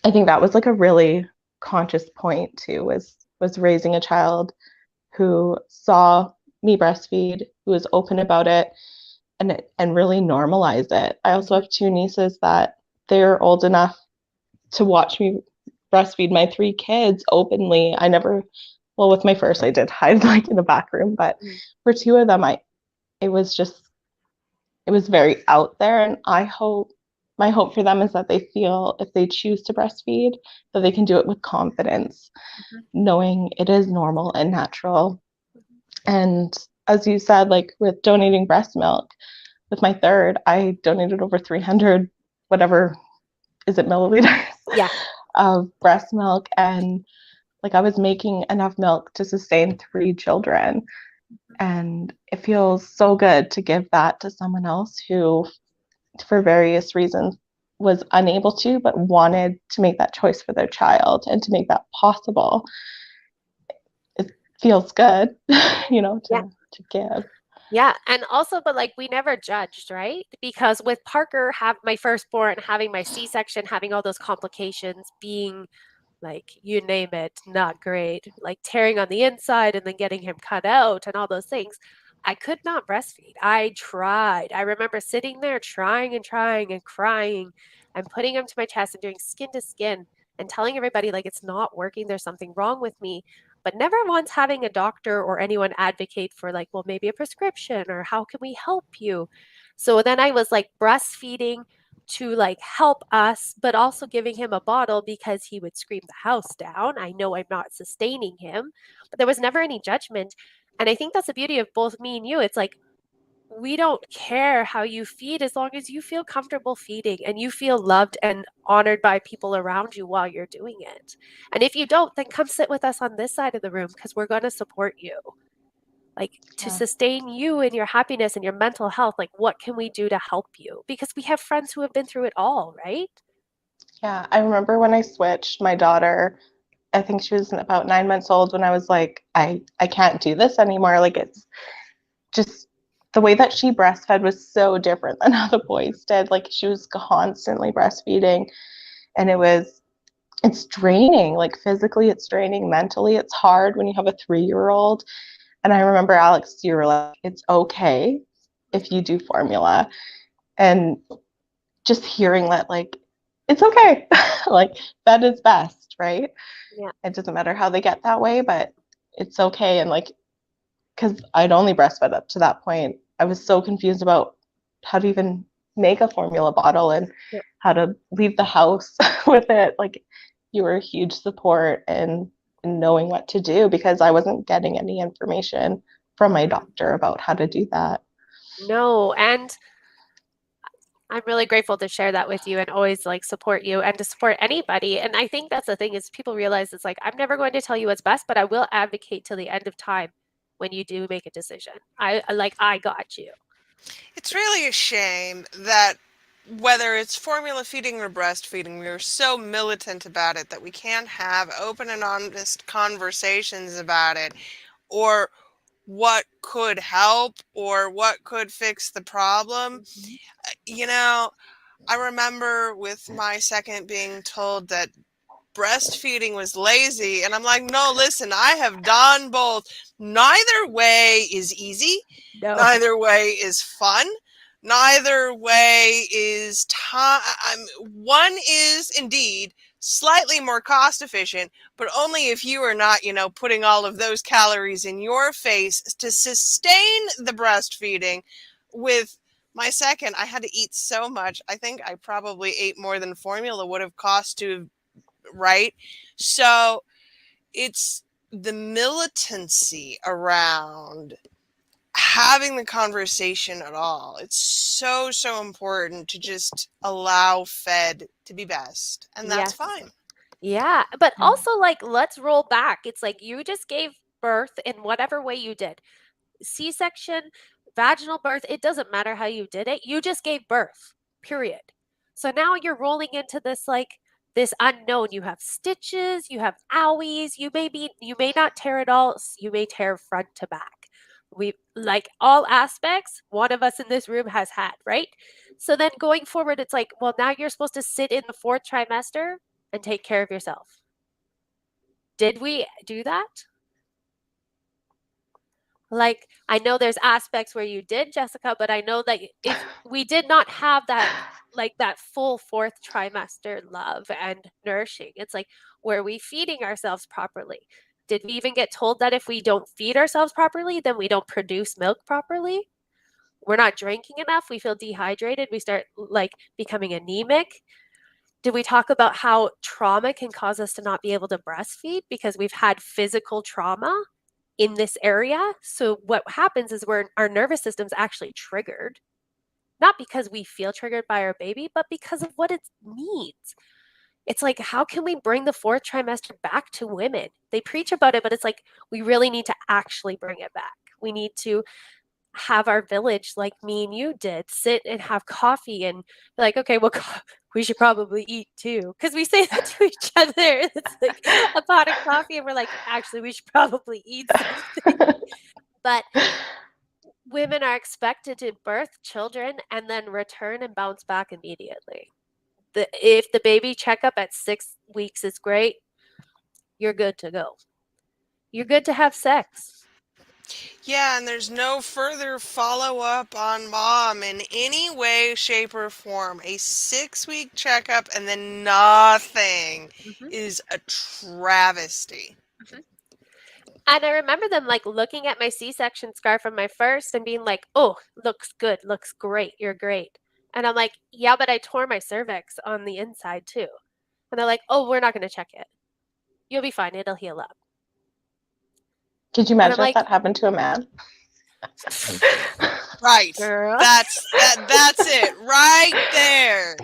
I think that was like a really conscious point too, was raising a child who saw me breastfeed, who was open about it, and really normalize it. I also have 2 nieces that they're old enough to watch me breastfeed my 3 kids openly. Well, with my first I did hide like in the back room, but for 2 of them it was very out there. And my hope for them is that they feel, if they choose to breastfeed, that they can do it with confidence, knowing it is normal and natural. And as you said, like with donating breast milk, with my third, I donated over 300, whatever, is it milliliters? Yeah. Of breast milk. And like I was making enough milk to sustain 3 children. And it feels so good to give that to someone else who, for various reasons, was unable to, but wanted to make that choice for their child and to make that possible. It feels good, to give. Yeah. And also, but like we never judged, right? Because with Parker, my firstborn, having my C-section, having all those complications, being like, you name it, not great, like tearing on the inside and then getting him cut out and all those things, I could not breastfeed. I tried. I remember sitting there trying and trying and crying and putting him to my chest and doing skin to skin and telling everybody like it's not working, there's something wrong with me, but never once having a doctor or anyone advocate for like, well, maybe a prescription or how can we help you. So then I was like breastfeeding to like help us, but also giving him a bottle because he would scream the house down. I know I'm not sustaining him, but there was never any judgment. And I think that's the beauty of both me and you. It's like, we don't care how you feed as long as you feel comfortable feeding and you feel loved and honored by people around you while you're doing it. And if you don't, then come sit with us on this side of the room because we're going to support you. Like to sustain you and your happiness and your mental health, like what can we do to help you? Because we have friends who have been through it all, right? Yeah, I remember when I switched, my daughter, I think she was about 9 months old when I was like, I can't do this anymore. Like it's just the way that she breastfed was so different than how the boys did. Like she was constantly breastfeeding, and it's draining. Like physically it's draining, mentally it's hard when you have a 3-year-old. And I remember, Alex, you were like, it's okay if you do formula. And just hearing that, like, it's okay. Like that is best, right? Yeah. It doesn't matter how they get that way, but it's okay. And like, because I'd only breastfed up to that point, I was so confused about how to even make a formula bottle and how to leave the house with it. Like you were a huge support in knowing what to do, because I wasn't getting any information from my doctor about how to do that. No, and I'm really grateful to share that with you and always like support you and to support anybody. And I think that's the thing is people realize it's like, I'm never going to tell you what's best, but I will advocate till the end of time when you do make a decision. I got you. It's really a shame that whether it's formula feeding or breastfeeding, we're so militant about it that we can't have open and honest conversations about it, or what could help, or what could fix the problem. You know, I remember with my second being told that breastfeeding was lazy, and I'm like, no, listen, I have done both. Neither way is easy. No. Neither way is fun. Neither way is time. One is indeed slightly more cost efficient, but only if you are not, putting all of those calories in your face to sustain the breastfeeding. With my second, I had to eat so much. I think I probably ate more than formula would have cost to, right? So it's the militancy around having the conversation at all. It's so, so important to just allow fed to be best. And that's fine. Yeah. But also, like, let's roll back. It's like you just gave birth in whatever way you did. C-section, vaginal birth, it doesn't matter how you did it. You just gave birth, period. So now you're rolling into this like this unknown. You have stitches, you have owies, you may not tear it all, you may tear front to back. We like all aspects, one of us in this room has had, right? So then going forward, it's like, well, now you're supposed to sit in the 4th trimester and take care of yourself. Did we do that? Like, I know there's aspects where you did, Jessica, but I know that if we did not have that, like that full 4th trimester love and nourishing, it's like, were we feeding ourselves properly? Did we even get told that if we don't feed ourselves properly, then we don't produce milk properly? We're not drinking enough. We feel dehydrated. We start like becoming anemic. Did we talk about how trauma can cause us to not be able to breastfeed because we've had physical trauma in this area? So what happens is our nervous system's actually triggered, not because we feel triggered by our baby, but because of what it needs. It's like, how can we bring the 4th trimester back to women? They preach about it, but it's like, we really need to actually bring it back. We need to have our village, like me and you did, sit and have coffee and be like, okay, well, we should probably eat too. Because we say that to each other. It's like a pot of coffee, and we're like, actually, we should probably eat something. But women are expected to birth children and then return and bounce back immediately. If the baby checkup at 6 weeks is great, you're good to go. You're good to have sex. Yeah, and there's no further follow-up on mom in any way, shape, or form. A 6-week checkup and then nothing is a travesty. And I remember them like looking at my C-section scar from my first and being like, oh, looks good, looks great, you're great. And I'm like, yeah, but I tore my cervix on the inside too. And they're like, oh, we're not going to check it. You'll be fine, it'll heal up. Could you imagine if that happened to a man? Right. Girl. That's it right there.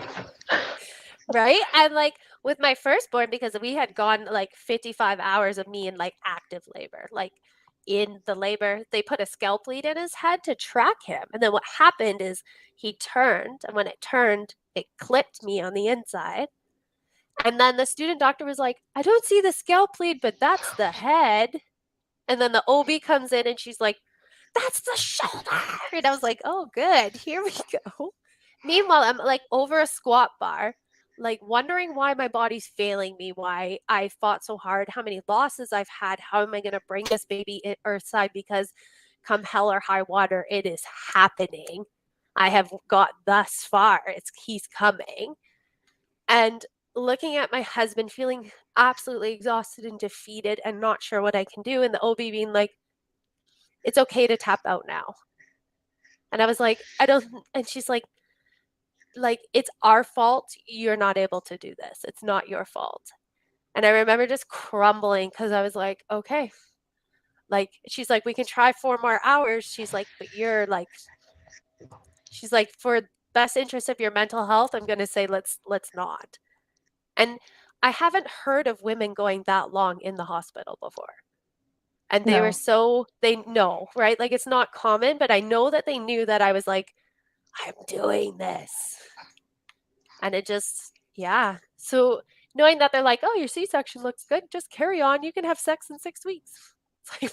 Right? And like with my firstborn, because we had gone like 55 hours of me in like active labor, like in the labor, they put a scalp lead in his head to track him. And then what happened is he turned, and when it turned, it clipped me on the inside. And then the student doctor was like, I don't see the scalp lead, but that's the head. And then the OB comes in and she's like, that's the shoulder. And I was like, oh, good. Here we go. Meanwhile, I'm like over a squat bar, like wondering why my body's failing me, why I fought so hard, how many losses I've had, how am I going to bring this baby earthside, because come hell or high water, it is happening. I have got thus far. He's coming. And looking at my husband feeling absolutely exhausted and defeated and not sure what I can do, and the OB being like, it's okay to tap out now. And I was like, I don't, and she's like, it's our fault you're not able to do this. It's not your fault. And I remember just crumbling because I was like, okay. Like, she's like, we can try 4 more hours. She's like, but you're like, she's like, for best interest of your mental health, I'm gonna say let's not. And I haven't heard of women going that long in the hospital before. And they were they know, right? Like, it's not common, but I know that they knew that I was like, I'm doing this. And it just, yeah. So knowing that they're like, oh, your C-section looks good, just carry on. You can have sex in 6 weeks. It's like,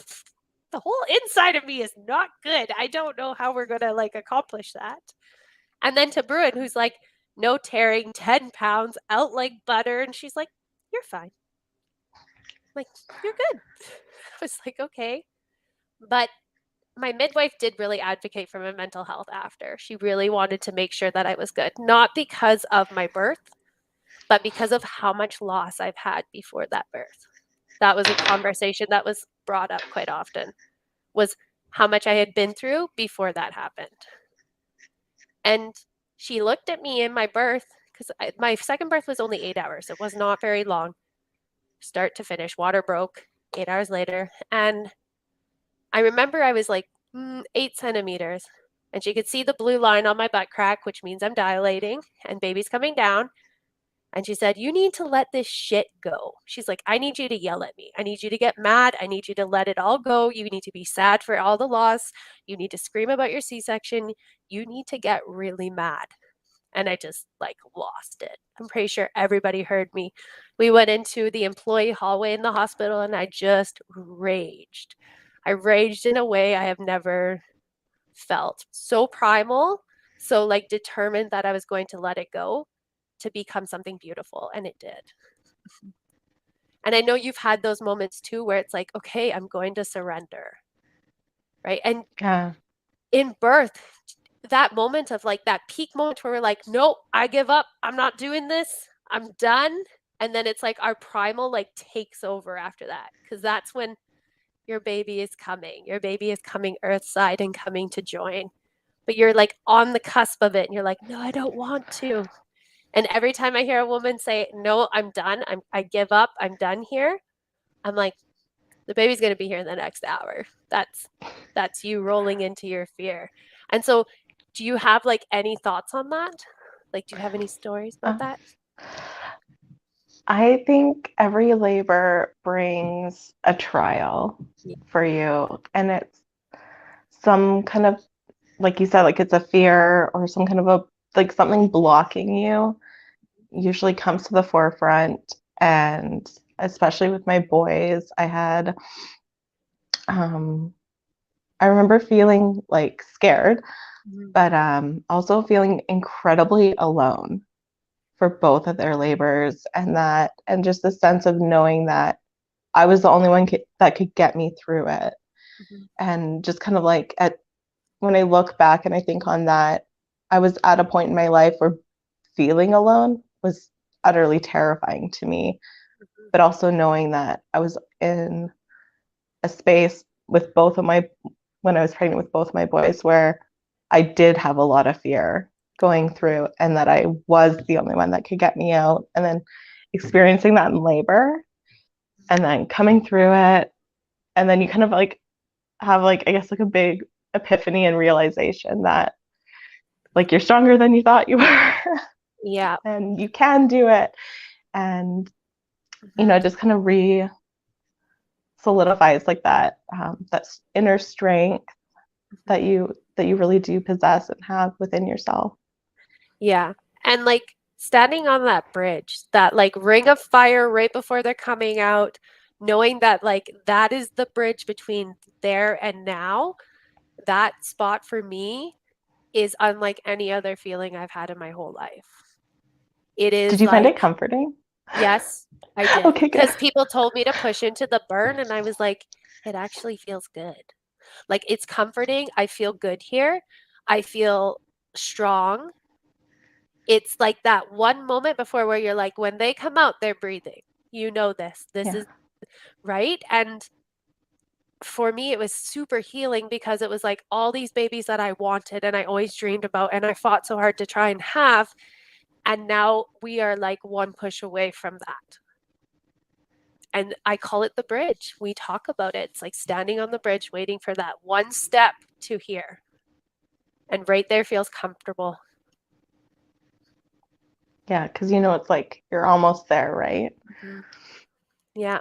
the whole inside of me is not good. I don't know how we're going to like accomplish that. And then to Bruin, who's like, no tearing, 10 pounds, out like butter. And she's like, you're fine. I'm like, you're good. I was like, okay. But my midwife did really advocate for my mental health after. She really wanted to make sure that I was good, not because of my birth, but because of how much loss I've had before that birth. That was a conversation that was brought up quite often, was how much I had been through before that happened. And she looked at me in my birth, because my second birth was only 8 hours. It was not very long, start to finish. Water broke 8 hours later. And I remember I was like 8 centimeters, and she could see the blue line on my butt crack, which means I'm dilating and baby's coming down. And she said, you need to let this shit go. She's like, I need you to yell at me. I need you to get mad. I need you to let it all go. You need to be sad for all the loss. You need to scream about your C-section. You need to get really mad. And I just like lost it. I'm pretty sure everybody heard me. We went into the employee hallway in the hospital and I just raged. I raged in a way I have never felt. So primal, so like determined that I was going to let it go to become something beautiful, and it did. And I know you've had those moments too where it's like, okay, I'm going to surrender, right? And in birth, that moment of like that peak moment where we're like, nope, I give up, I'm not doing this, I'm done. And then it's like our primal like takes over after that, because that's when your baby is coming earthside and coming to join, but you're like on the cusp of it and you're like, no, I don't want to. And every time I hear a woman say, no, I'm done, I give up, I'm done here, I'm like, the baby's going to be here in the next hour. That's you rolling into your fear. And so do you have like any thoughts on that? Like, do you have any stories about that? I think every labor brings a trial for you. And it's some kind of, like you said, like it's a fear or some kind of a, like something blocking you usually comes to the forefront. And especially with my boys, I had, I remember feeling like scared, but also feeling incredibly alone for both of their labors, and just the sense of knowing that I was the only one that could get me through it. And just kind of like when I look back and I think on that, I was at a point in my life where feeling alone was utterly terrifying to me, but also knowing that I was in a space with when I was pregnant with both my boys, where I did have a lot of fear going through, and that I was the only one that could get me out, and then experiencing that in labor and then coming through it. And then you kind of like have like, I guess like a big epiphany and realization that like you're stronger than you thought you were. Yeah. And you can do it. And, just kind of solidifies like that, that inner strength that you really do possess and have within yourself. Yeah. And like standing on that bridge, that like ring of fire right before they're coming out, knowing that like that is the bridge between there and now, that spot for me is unlike any other feeling I've had in my whole life. It is Did you find it comforting? Yes, I did. Okay, good. Because people told me to push into the burn, and I was like, it actually feels good. Like, it's comforting. I feel good here. I feel strong. It's like that one moment before where you're like, when they come out, they're breathing. You know this. This is right. And for me, it was super healing because it was like all these babies that I wanted and I always dreamed about and I fought so hard to try and have. And now we are like one push away from that. And I call it the bridge. We talk about it. It's like standing on the bridge, waiting for that one step to here. And right there feels comfortable. Yeah, because it's like you're almost there, right? Mm-hmm. Yeah.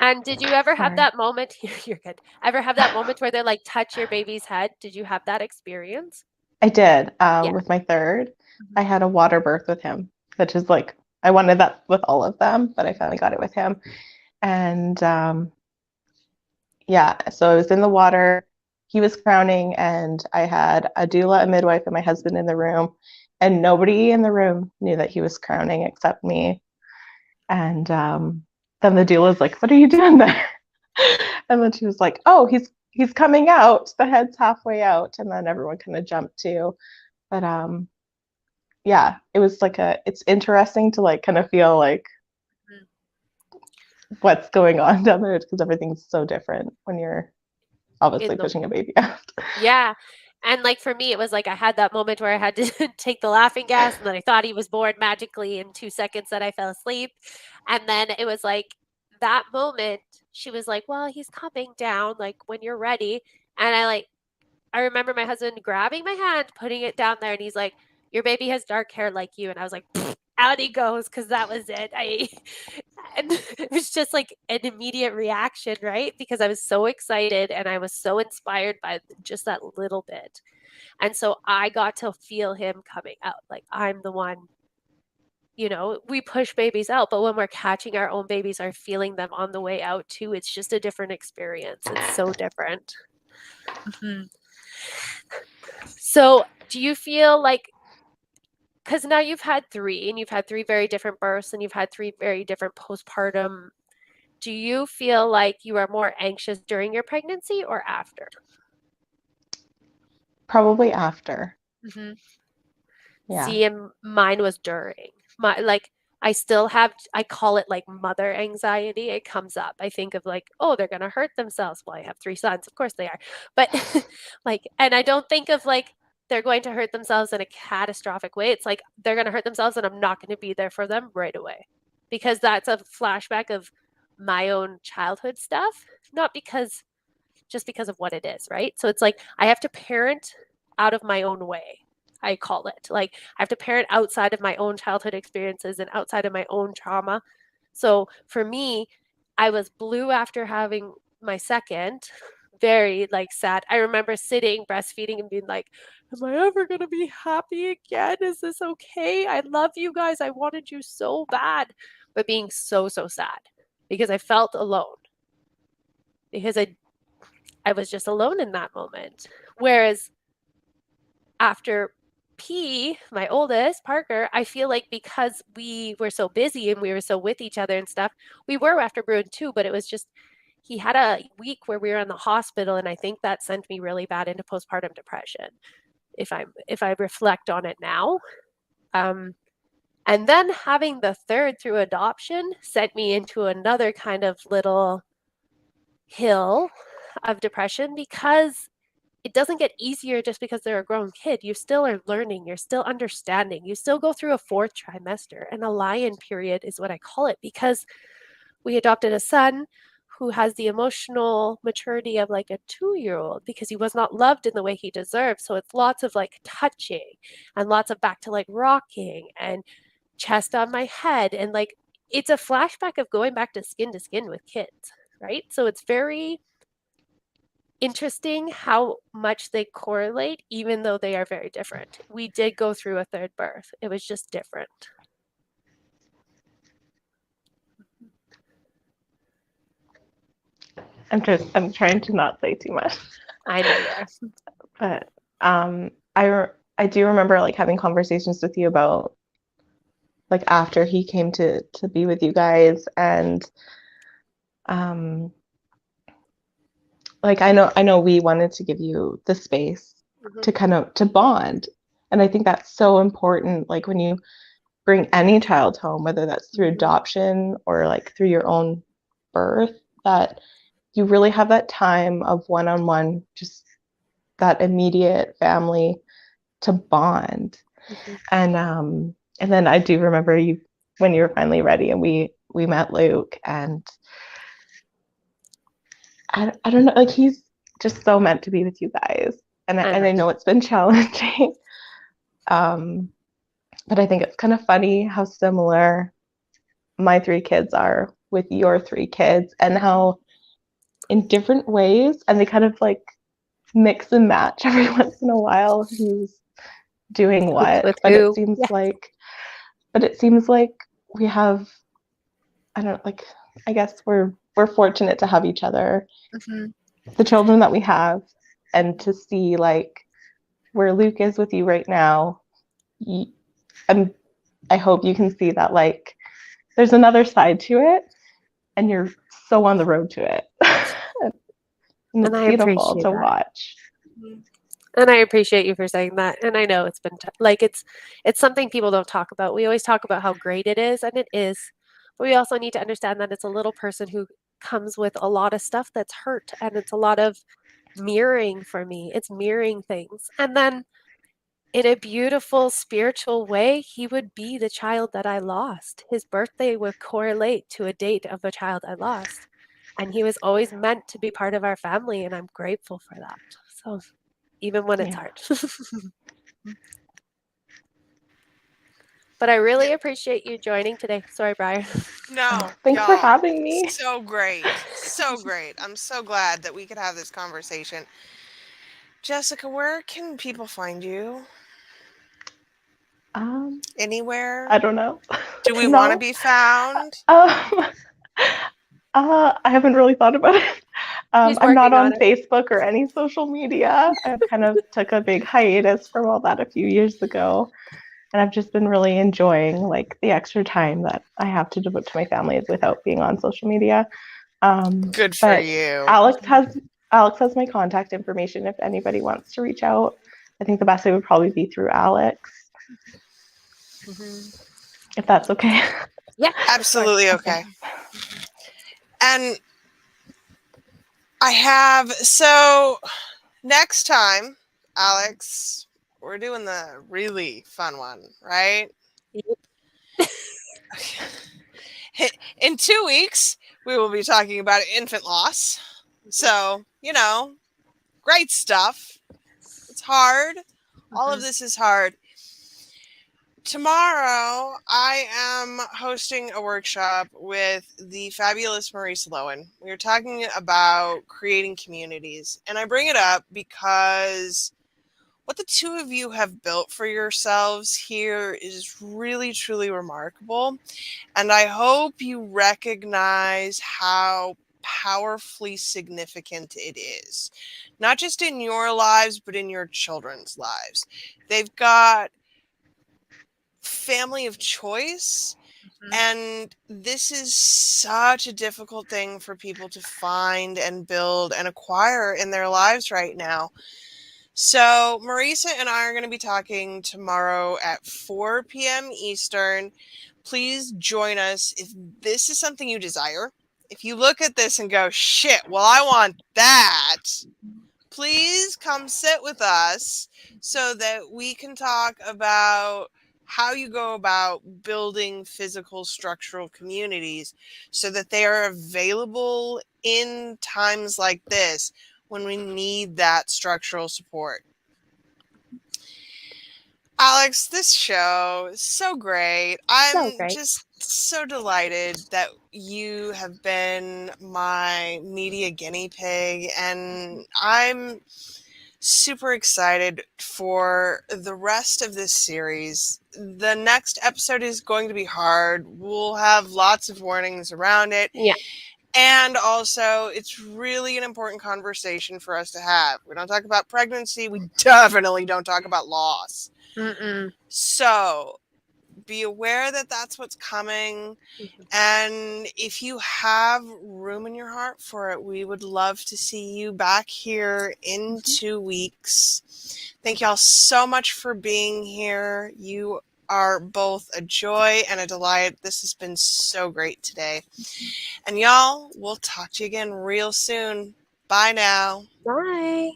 And did you ever have that moment? You're good. Ever have that moment where they're like, touch your baby's head? Did you have that experience? I did. With my third, I had a water birth with him, which is like, I wanted that with all of them, but I finally got it with him. And yeah, so I was in the water. He was crowning, and I had a doula, a midwife, and my husband in the room. And nobody in the room knew that he was crowning except me. And then the doula was like, "What are you doing there?" And then she was like, "Oh, he's coming out. The head's halfway out." And then everyone kind of jumped too. But yeah, it was like it's interesting to like kind of feel like what's going on down there because everything's so different when you're obviously pushing a baby out. Yeah. And like for me, it was like I had that moment where I had to take the laughing gas, and then I thought he was born magically in 2 seconds that I fell asleep. And then it was like that moment, she was like, "Well, he's coming down, like when you're ready." And I remember my husband grabbing my hand, putting it down there, and he's like, "Your baby has dark hair like you." And I was like, out he goes, because that was it. And it was just like an immediate reaction, right? Because I was so excited and I was so inspired by just that little bit. And so I got to feel him coming out. Like I'm the one, we push babies out, but when we're catching our own babies, are feeling them on the way out too. It's just a different experience. It's so different. Mm-hmm. So do you feel like, because now you've had 3 and you've had 3 very different births and you've had 3 very different postpartum, do you feel like you are more anxious during your pregnancy or after? Probably after. Mm-hmm. Yeah. See, and mine was during. I call it like mother anxiety. It comes up. I think of like, oh, they're going to hurt themselves. Well, I have 3 sons. Of course they are. But and I don't think of like they're going to hurt themselves in a catastrophic way. It's like they're going to hurt themselves and I'm not going to be there for them right away. Because that's a flashback of my own childhood stuff, not just because of what it is, right? So it's like I have to parent out of my own way. I call it like I have to parent outside of my own childhood experiences and outside of my own trauma. So for me, I was blue after having my second, very like sad. I remember sitting breastfeeding and being like, am I ever going to be happy again? Is this okay? I love you guys. I wanted you so bad, but being so, so sad because I felt alone because I was just alone in that moment. Whereas after P, my oldest, Parker, I feel like because we were so busy and we were so with each other and stuff, we were after Bruin too, but it was just he had a week where we were in the hospital, and I think that sent me really bad into postpartum depression. If I reflect on it now. And then having the third through adoption sent me into another kind of little hill of depression because it doesn't get easier just because they're a grown kid. You still are learning, you're still understanding, you still go through a 4th trimester, and a lion period is what I call it because we adopted a son who has the emotional maturity of like a 2-year-old because he was not loved in the way he deserved. So it's lots of like touching and lots of back to like rocking and chest on my head, and like it's a flashback of going back to skin with kids, right? So it's very interesting how much they correlate, even though they are very different. We did go through a 3rd birth. It was just different. I'm trying to not say too much. I know you are. But I do remember like having conversations with you about like after he came to be with you guys, and um like I know we wanted to give you the space to kind of to bond. And I think that's so important, like when you bring any child home, whether that's through adoption or like through your own birth, that you really have that time of one-on-one, just that immediate family to bond. And then I do remember you when you were finally ready, and we met Luke, and I don't know, like he's just so meant to be with you guys. And I know it's been challenging. But I think it's kind of funny how similar my 3 kids are with your 3 kids, and how in different ways, and they kind of like mix and match every once in a while who's doing what. But it seems like we have, I don't like, I guess we're fortunate to have each other, the children that we have, and to see like where Luke is with you right now. I hope you can see that like there's another side to it, and you're so on the road to it. And it's beautiful to watch. And I appreciate you for saying that. And I know it's been like it's something people don't talk about. We always talk about how great it is, and it is. But we also need to understand that it's a little person who comes with a lot of stuff that's hurt, and it's a lot of mirroring for me. It's mirroring things. And then in a beautiful spiritual way, he would be the child that I lost. His birthday would correlate to a date of a child I lost. And he was always meant to be part of our family, and I'm grateful for that. So even when it's hard. But I really appreciate you joining today. Sorry, Briar. No. Thanks for having me. So great. So great. I'm so glad that we could have this conversation. Jessica, where can people find you? Anywhere? I don't know. Do we want to be found? I haven't really thought about it. I'm not on Facebook or any social media. I kind of took a big hiatus from all that a few years ago, and I've just been really enjoying like the extra time that I have to devote to my family without being on social media. Good for you. Alex has my contact information if anybody wants to reach out. I think the best way would probably be through Alex. If that's okay. Yeah, absolutely okay. And so next time, Alex, we're doing the really fun one, right? In 2 weeks, we will be talking about infant loss. So, great stuff. It's hard. All of this is hard. Tomorrow, I am hosting a workshop with the fabulous Maurice Lowen. We are talking about creating communities. And I bring it up because what the 2 of you have built for yourselves here is really, truly remarkable. And I hope you recognize how powerfully significant it is. Not just in your lives, but in your children's lives. They've got family of choice, and this is such a difficult thing for people to find and build and acquire in their lives right now. So Marisa and I are going to be talking tomorrow at 4 p.m. Eastern. Please join us if this is something you desire. If you look at this and go, shit, well, I want that, please come sit with us so that we can talk about how you go about building physical structural communities so that they are available in times like this when we need that structural support. Alex, this show is so great. I'm just so delighted that you have been my media guinea pig, and I'm super excited for the rest of this series. The next episode is going to be hard. We'll have lots of warnings around it. Yeah. And also, it's really an important conversation for us to have. We don't talk about pregnancy. We definitely don't talk about loss. Mm-mm. So be aware that that's what's coming. And if you have room in your heart for it, we would love to see you back here in 2 weeks. Thank y'all so much for being here. You are both a joy and a delight. This has been so great today. And y'all, we'll talk to you again real soon. Bye now. Bye.